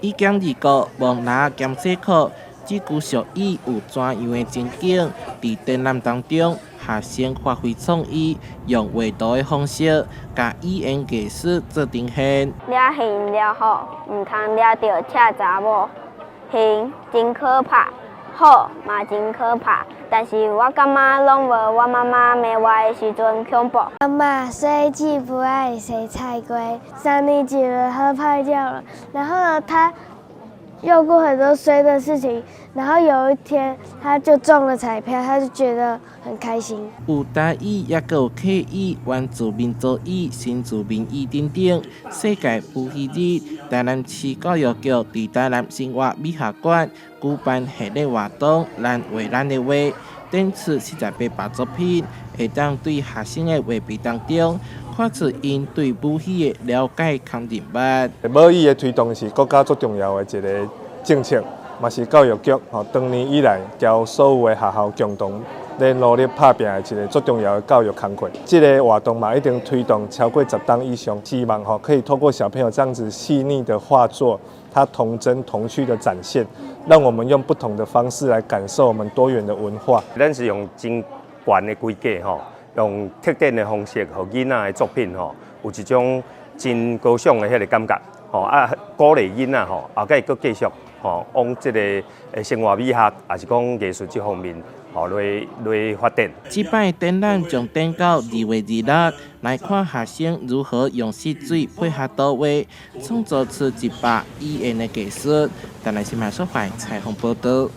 已经2个忘拿检测课，只具属意有怎样的情景？在展览当中，学生发挥创意，用画图的方式，甲语言艺术做呈现。抓鱼抓好，唔通抓到赤查某，鱼真可怕，好嘛真可怕。但是我感觉拢无我妈妈骂我的时阵恐怖。妈妈，谁既不爱谁才归。3年级了，他拍掉了，然后呢，他用过很多衰的事情，然后有一天他就中了彩票，他就觉得很开心。有台语，也有客语、原住民族语、新住民语等等。世界妇女日，台南市教育局伫台南生活美学馆举办系列活动，咱画咱的话，展出48部作品，会当对学生的画笔当中，看出因对母语的了解肯定吧。母语的推动是国家最重要的一个政策，嘛是教育局长年以来交所有的学校共同咧努力打拼的一个最重要的教育工作。这个活动嘛，一定推动超过10档以上，希望可以透过小朋友这样子细腻的画作，它童真童趣的展现，让我们用不同的方式来感受我们多元的文化。咱是用真悬的规格用特定的方式，互囡仔的作品有一种真高尚的迄个感觉鼓励囡仔后摆佫继续往这个生活美学，也是讲艺术这方面来发展。这摆展览将展到2月26日，来看学生如何用湿水配合图画，创造出一把语言的艺术。台南新闻所采采访报道。